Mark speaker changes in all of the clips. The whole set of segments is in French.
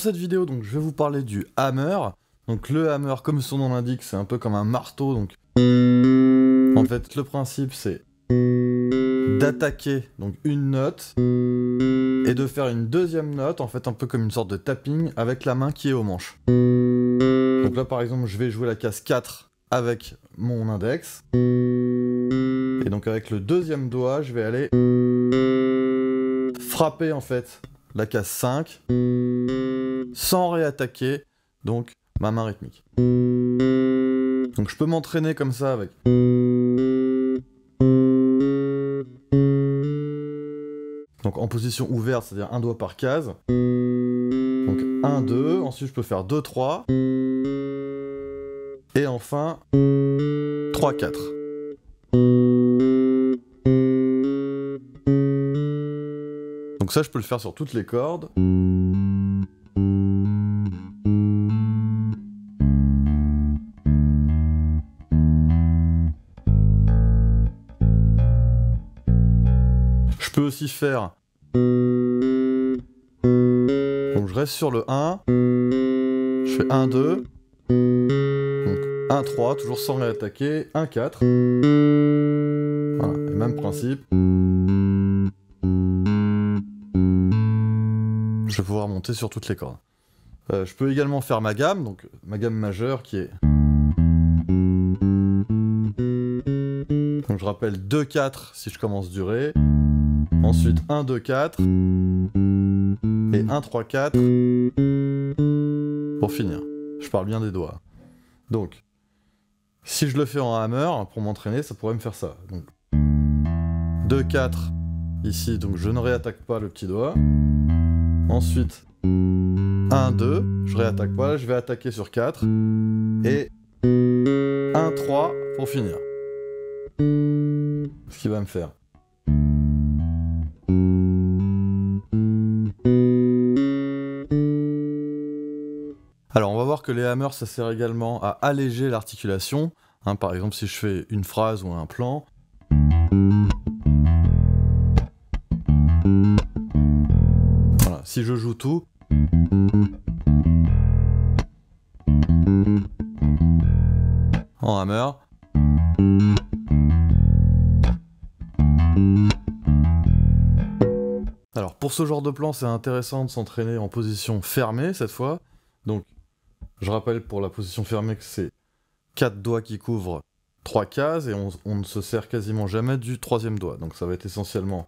Speaker 1: dans cette vidéo, donc, je vais vous parler du hammer. Donc le hammer, comme son nom l'indique, c'est un peu comme un marteau. Donc en fait, le principe, c'est d'attaquer donc une note et de faire une deuxième note, en fait, un peu comme une sorte de tapping avec la main qui est au manche. Donc là, par exemple, je vais jouer la case 4 avec mon index. Et donc avec le deuxième doigt, je vais aller frapper en fait la case 5 sans réattaquer donc ma main rythmique. Donc je peux m'entraîner comme ça avec. Donc en position ouverte, c'est-à-dire un doigt par case. Donc 1, 2, ensuite je peux faire 2, 3. Et enfin 3, 4. Donc ça, je peux le faire sur toutes les cordes. Je peux aussi faire... Donc je reste sur le 1. Je fais 1, 2. Donc 1, 3, toujours sans réattaquer. 1, 4. Voilà, et même principe. Je vais pouvoir monter sur toutes les cordes. Je peux également faire ma gamme, donc ma gamme majeure qui est... Donc je rappelle 2, 4 si je commence du Ré. Ensuite 1, 2, 4. Et 1, 3, 4. Pour finir. Je parle bien des doigts. Donc, si je le fais en hammer, pour m'entraîner, ça pourrait me faire ça. Donc 2, 4 ici, donc je ne réattaque pas le petit doigt. Ensuite, 1, 2, je réattaque pas, je vais attaquer sur 4. Et 1, 3 pour finir. Ce qui va me faire. Alors on va voir que les hammers, ça sert également à alléger l'articulation. Hein, par exemple, si je fais une phrase ou un plan. Voilà, si je joue tout. En hammer. Alors pour ce genre de plan, c'est intéressant de s'entraîner en position fermée cette fois. Donc je rappelle pour la position fermée que c'est 4 doigts qui couvrent 3 cases et on ne se sert quasiment jamais du troisième doigt. Donc ça va être essentiellement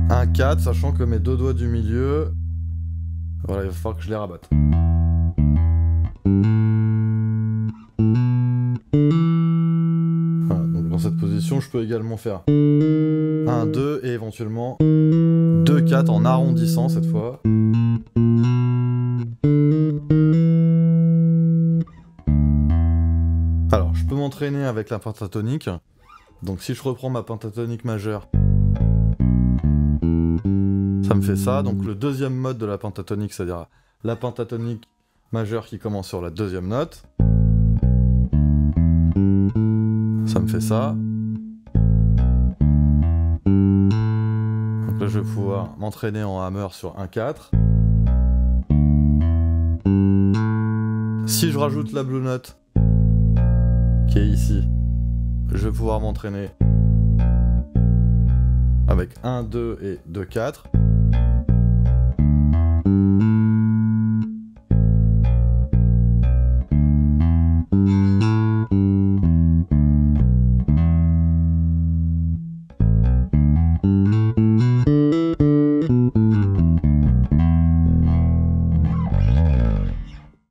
Speaker 1: 1, 4, sachant que mes deux doigts du milieu, voilà, il va falloir que je les rabatte. Voilà, donc dans cette position, je peux également faire 1, 2 et éventuellement 2, 4 en arrondissant cette fois. Alors, je peux m'entraîner avec la pentatonique. Donc si je reprends ma pentatonique majeure, ça me fait ça. Donc le deuxième mode de la pentatonique, c'est-à-dire la pentatonique majeure qui commence sur la deuxième note. Ça me fait ça. Donc là, je vais pouvoir m'entraîner en hammer sur 1, 4. Si je rajoute la blue note, qui est ici, je vais pouvoir m'entraîner avec 1, 2 et 2, 4.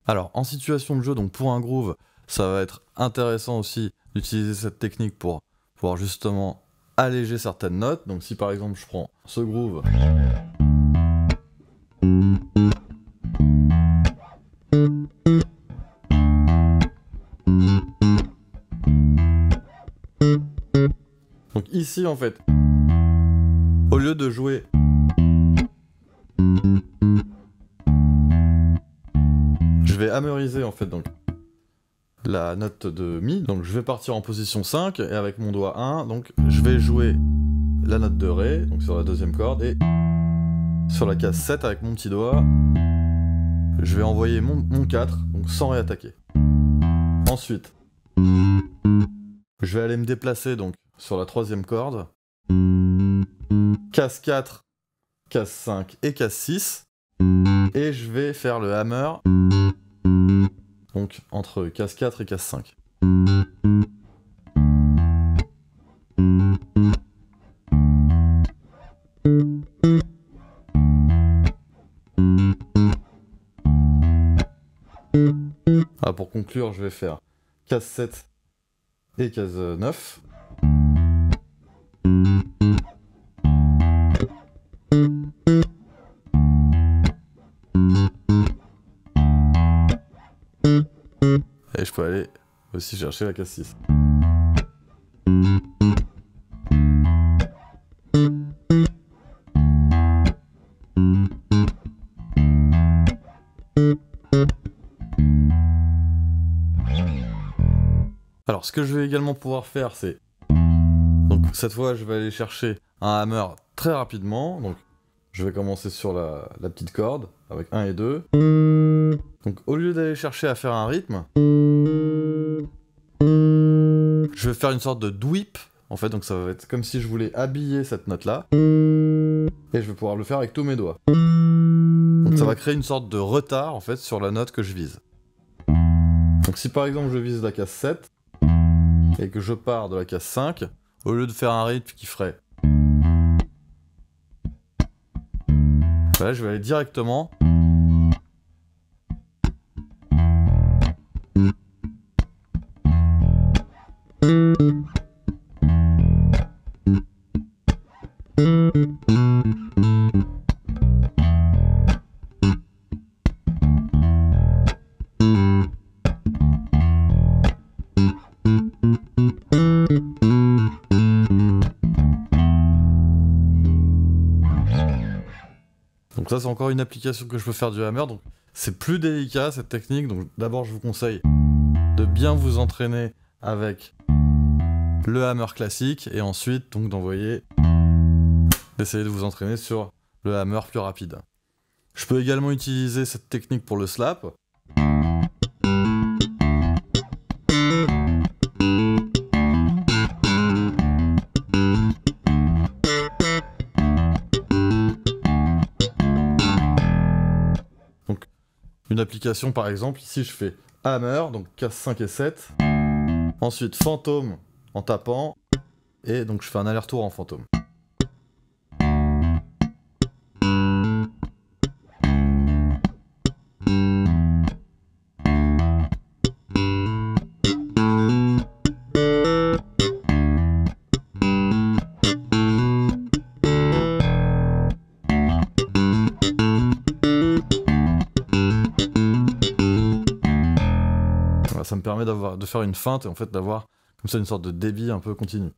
Speaker 1: Alors, en situation de jeu, donc pour un groove, ça va être intéressant aussi d'utiliser cette technique pour pouvoir justement alléger certaines notes. Donc si par exemple je prends ce groove, donc ici en fait, au lieu de jouer je vais hammeriser en fait donc la note de Mi, donc je vais partir en position 5 et avec mon doigt 1, donc je vais jouer la note de Ré, donc sur la deuxième corde, et sur la case 7 avec mon petit doigt, je vais envoyer mon 4, donc sans réattaquer. Ensuite, je vais aller me déplacer donc sur la troisième corde. Casse 4, casse 5 et casse 6. Et je vais faire le hammer donc entre casse 4 et casse 5. Ah, pour conclure, je vais faire casse 7 et casse 9. Et je peux aller aussi chercher la casse 6. Alors, ce que je vais également pouvoir faire, c'est... Donc, cette fois, je vais aller chercher un hammer très rapidement. Donc, je vais commencer sur la petite corde, avec 1 et 2. Donc, au lieu d'aller chercher à faire un rythme, je vais faire une sorte de dweep, en fait. Donc, ça va être comme si je voulais habiller cette note-là. Et je vais pouvoir le faire avec tous mes doigts. Donc, ça va créer une sorte de retard, en fait, sur la note que je vise. Donc, si par exemple, je vise la casse 7, et que je pars de la casse 5, au lieu de faire un rythme qui ferait... Voilà, je vais aller directement... Donc ça, c'est encore une application que je peux faire du hammer, donc c'est plus délicat cette technique. Donc d'abord, je vous conseille de bien vous entraîner avec le hammer classique et ensuite donc d'essayer de vous entraîner sur le hammer plus rapide. Je peux également utiliser cette technique pour le slap. Une application par exemple, ici je fais hammer, donc casse 5 et 7, ensuite fantôme en tapant, et donc je fais un aller-retour en fantôme. Ça me permet de faire une feinte et en fait d'avoir comme ça une sorte de débit un peu continu.